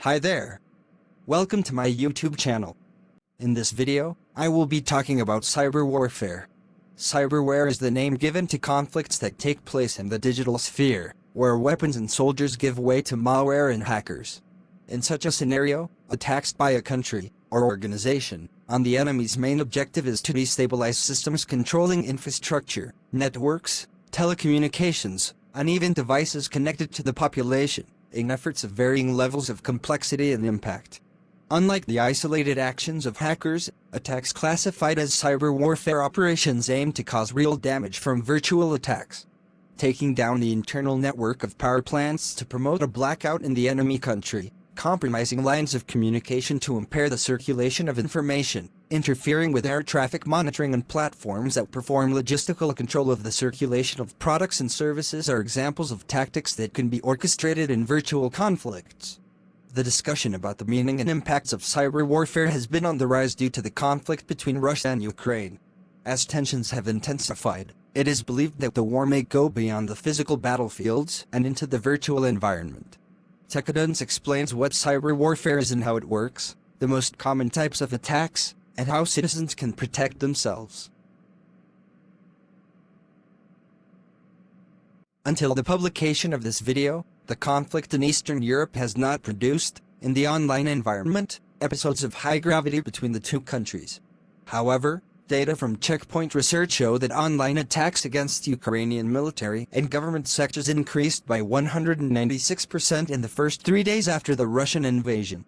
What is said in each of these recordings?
Hi there. Welcome to my YouTube channel. In this video, I will be talking about cyber warfare. Cyberwar is the name given to conflicts that take place in the digital sphere, where weapons and soldiers give way to malware and hackers. In such a scenario, attacks by a country or organization on the enemy's main objective is to destabilize systems controlling infrastructure, networks, telecommunications, and even devices connected to the population, in efforts of varying levels of complexity and impact. Unlike the isolated actions of hackers, attacks classified as cyber warfare operations aim to cause real damage from virtual attacks, taking down the internal network of power plants to promote a blackout in the enemy country, compromising lines of communication to impair the circulation of information, interfering with air traffic monitoring and platforms that perform logistical control of the circulation of products and services are examples of tactics that can be orchestrated in virtual conflicts. The discussion about the meaning and impacts of cyber warfare has been on the rise due to the conflict between Russia and Ukraine. As tensions have intensified, it is believed that the war may go beyond the physical battlefields and into the virtual environment. Tekadun's explains what cyber warfare is and how it works, the most common types of attacks, and how citizens can protect themselves. Until the publication of this video, the conflict in Eastern Europe has not produced, in the online environment, episodes of high gravity between the two countries. However, data from Checkpoint Research show that online attacks against Ukrainian military and government sectors increased by 196% in the first 3 days after the Russian invasion.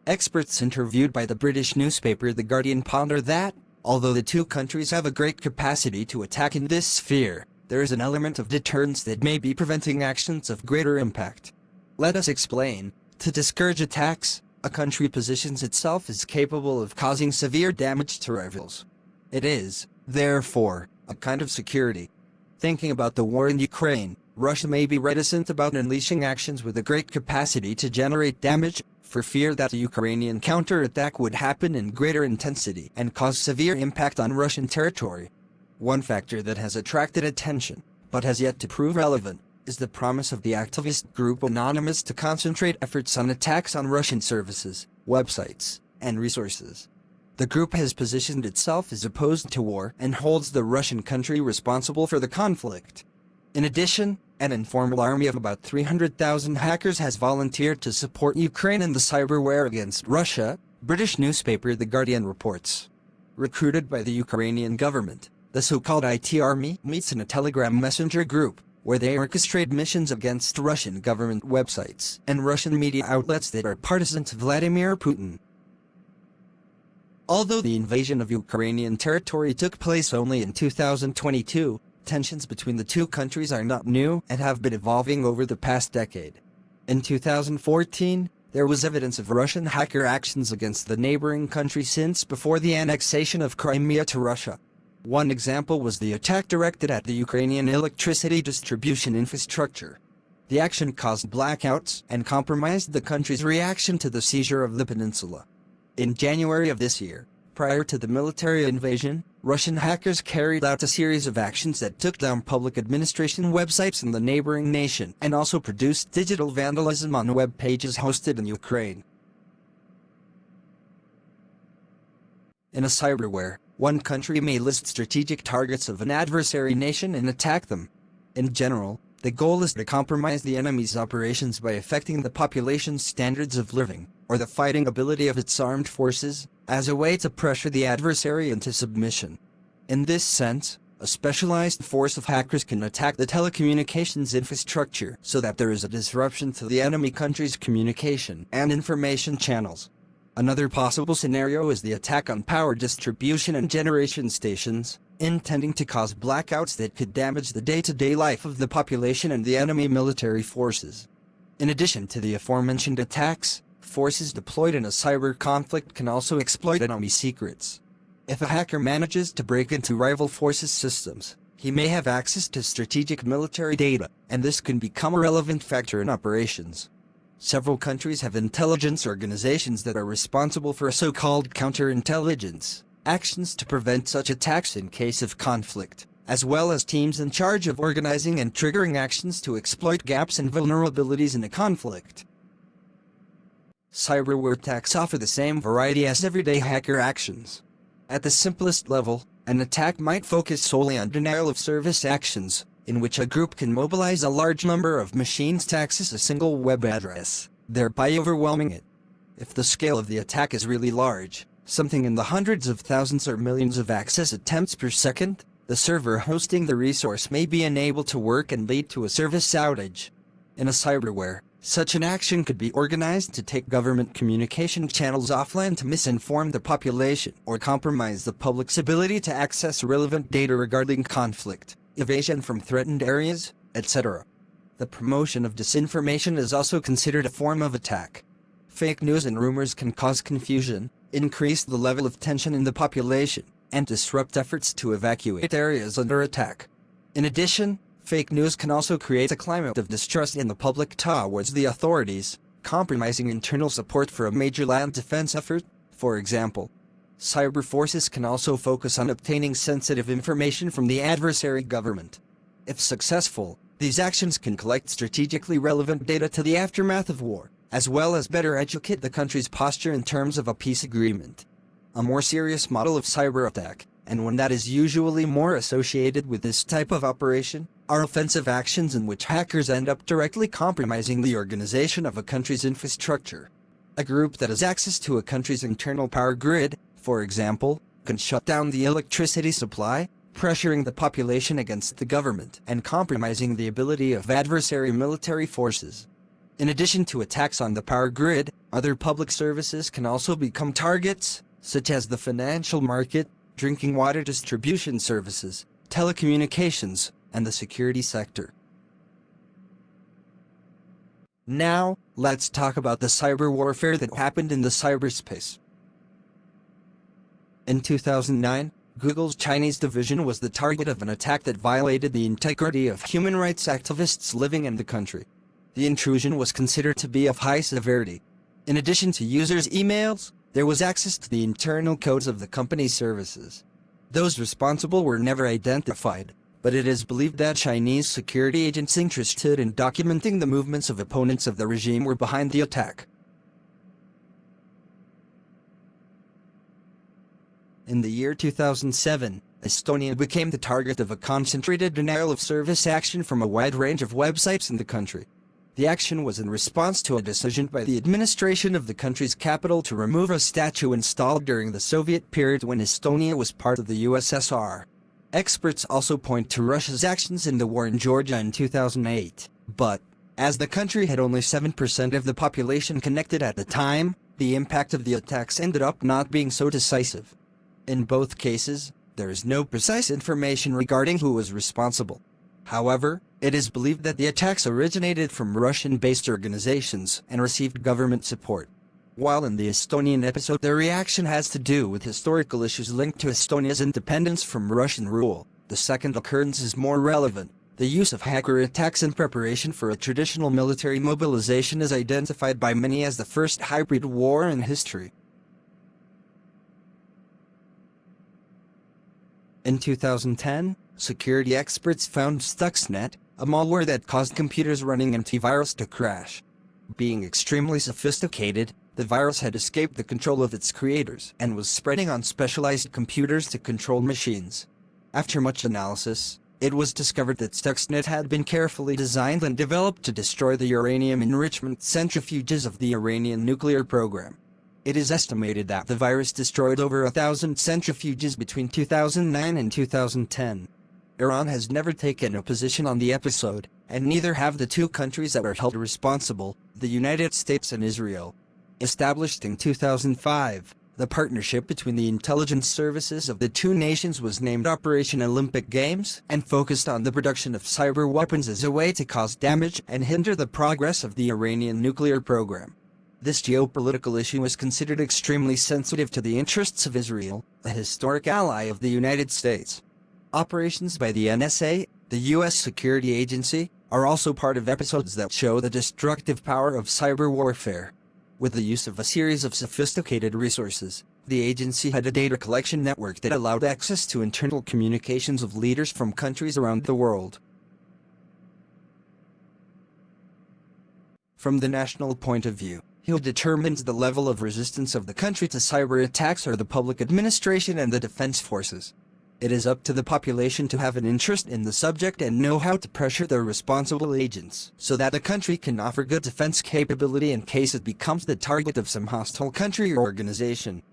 Experts interviewed by the British newspaper The Guardian ponder that, although the two countries have a great capacity to attack in this sphere, there is an element of deterrence that may be preventing actions of greater impact. Let us explain. To discourage attacks, a country positions itself as capable of causing severe damage to rivals. It is, therefore, a kind of security. Thinking about the war in Ukraine, Russia may be reticent about unleashing actions with a great capacity to generate damage, for fear that the Ukrainian counterattack would happen in greater intensity and cause severe impact on Russian territory. One factor that has attracted attention, but has yet to prove relevant, is the promise of the activist group Anonymous to concentrate efforts on attacks on Russian services, websites, and resources. The group has positioned itself as opposed to war and holds the Russian country responsible for the conflict. In addition, an informal army of about 300,000 hackers has volunteered to support Ukraine in the cyber war against Russia, British newspaper The Guardian reports. Recruited by the Ukrainian government, the so-called IT army meets in a Telegram messenger group, where they orchestrate missions against Russian government websites and Russian media outlets that are partisan to Vladimir Putin. Although the invasion of Ukrainian territory took place only in 2022, tensions between the two countries are not new and have been evolving over the past decade. In 2014, there was evidence of Russian hacker actions against the neighboring country since before the annexation of Crimea to Russia. One example was the attack directed at the Ukrainian electricity distribution infrastructure. The action caused blackouts and compromised the country's reaction to the seizure of the peninsula. In January of this year, prior to the military invasion, Russian hackers carried out a series of actions that took down public administration websites in the neighboring nation and also produced digital vandalism on web pages hosted in Ukraine. In a cyberwar, one country may list strategic targets of an adversary nation and attack them. In general, the goal is to compromise the enemy's operations by affecting the population's standards of living, or the fighting ability of its armed forces, as a way to pressure the adversary into submission. In this sense, a specialized force of hackers can attack the telecommunications infrastructure so that there is a disruption to the enemy country's communication and information channels. Another possible scenario is the attack on power distribution and generation stations, intending to cause blackouts that could damage the day-to-day life of the population and the enemy military forces. In addition to the aforementioned attacks, forces deployed in a cyber conflict can also exploit enemy secrets. If a hacker manages to break into rival forces' systems, he may have access to strategic military data, and this can become a relevant factor in operations. Several countries have intelligence organizations that are responsible for so-called counterintelligence actions to prevent such attacks in case of conflict, as well as teams in charge of organizing and triggering actions to exploit gaps and vulnerabilities in a conflict. Cyberwar attacks offer the same variety as everyday hacker actions. At the simplest level, an attack might focus solely on denial-of-service actions, in which a group can mobilize a large number of machines to access a single web address, thereby overwhelming it. If the scale of the attack is really large, something in the hundreds of thousands or millions of access attempts per second, the server hosting the resource may be unable to work and lead to a service outage. In a cyberwar, such an action could be organized to take government communication channels offline to misinform the population or compromise the public's ability to access relevant data regarding conflict, evasion from threatened areas, etc. The promotion of disinformation is also considered a form of attack. Fake news and rumors can cause confusion, increase the level of tension in the population, and disrupt efforts to evacuate areas under attack. In addition, fake news can also create a climate of distrust in the public towards the authorities, compromising internal support for a major land defense effort. For example, cyber forces can also focus on obtaining sensitive information from the adversary government. If successful, these actions can collect strategically relevant data to the aftermath of war, as well as better educate the country's posture in terms of a peace agreement. A more serious model of cyber attack, and one that is usually more associated with this type of operation, are offensive actions in which hackers end up directly compromising the organization of a country's infrastructure. A group that has access to a country's internal power grid, for example, can shut down the electricity supply, pressuring the population against the government and compromising the ability of adversary military forces. In addition to attacks on the power grid, other public services can also become targets, such as the financial market, drinking water distribution services, telecommunications, and the security sector. Now, let's talk about the cyber warfare that happened in the cyberspace. In 2009, Google's Chinese division was the target of an attack that violated the integrity of human rights activists living in the country. The intrusion was considered to be of high severity. In addition to users' emails, there was access to the internal codes of the company's services. Those responsible were never identified, but it is believed that Chinese security agents interested in documenting the movements of opponents of the regime were behind the attack. In the year 2007, Estonia became the target of a concentrated denial-of-service action from a wide range of websites in the country. The action was in response to a decision by the administration of the country's capital to remove a statue installed during the Soviet period when Estonia was part of the USSR. Experts also point to Russia's actions in the war in Georgia in 2008, but, as the country had only 7% of the population connected at the time, the impact of the attacks ended up not being so decisive. In both cases, there is no precise information regarding who was responsible. However, it is believed that the attacks originated from Russian-based organizations and received government support. While in the Estonian episode the reaction has to do with historical issues linked to Estonia's independence from Russian rule, the second occurrence is more relevant. The use of hacker attacks in preparation for a traditional military mobilization is identified by many as the first hybrid war in history. In 2010, security experts found Stuxnet, a malware that caused computers running antivirus to crash. Being extremely sophisticated, the virus had escaped the control of its creators and was spreading on specialized computers to control machines. After much analysis, it was discovered that Stuxnet had been carefully designed and developed to destroy the uranium enrichment centrifuges of the Iranian nuclear program. It is estimated that the virus destroyed over 1,000 centrifuges between 2009 and 2010. Iran has never taken a position on the episode, and neither have the two countries that are held responsible, the United States and Israel. Established in 2005, the partnership between the intelligence services of the two nations was named Operation Olympic Games and focused on the production of cyber weapons as a way to cause damage and hinder the progress of the Iranian nuclear program. This geopolitical issue is considered extremely sensitive to the interests of Israel, a historic ally of the United States. Operations by the NSA, the U.S. security agency, are also part of episodes that show the destructive power of cyber warfare. With the use of a series of sophisticated resources, the agency had a data collection network that allowed access to internal communications of leaders from countries around the world. From the national point of view, who determines the level of resistance of the country to cyber attacks are the public administration and the defense forces. It is up to the population to have an interest in the subject and know how to pressure their responsible agents so that the country can offer good defense capability in case it becomes the target of some hostile country or organization.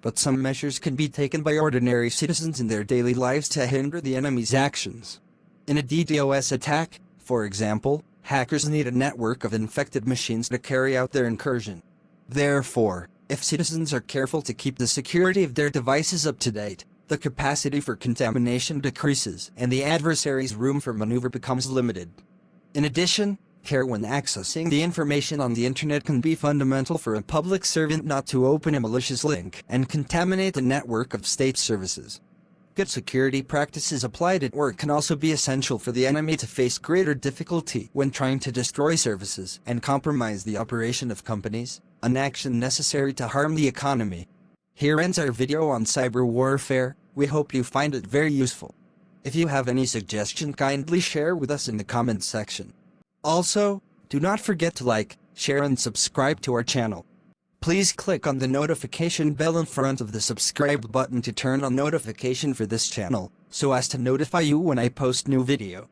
But some measures can be taken by ordinary citizens in their daily lives to hinder the enemy's actions. In a DDoS attack, for example, hackers need a network of infected machines to carry out their incursion. Therefore, if citizens are careful to keep the security of their devices up to date, the capacity for contamination decreases and the adversary's room for maneuver becomes limited. In addition, care when accessing the information on the internet can be fundamental for a public servant not to open a malicious link and contaminate the network of state services. Good security practices applied at work can also be essential for the enemy to face greater difficulty when trying to destroy services and compromise the operation of companies, an action necessary to harm the economy. Here ends our video on cyber warfare. We hope you find it very useful. If you have any suggestion, kindly share with us in the comments section. Also, do not forget to like, share and subscribe to our channel. Please click on the notification bell in front of the subscribe button to turn on notification for this channel, so as to notify you when I post new video.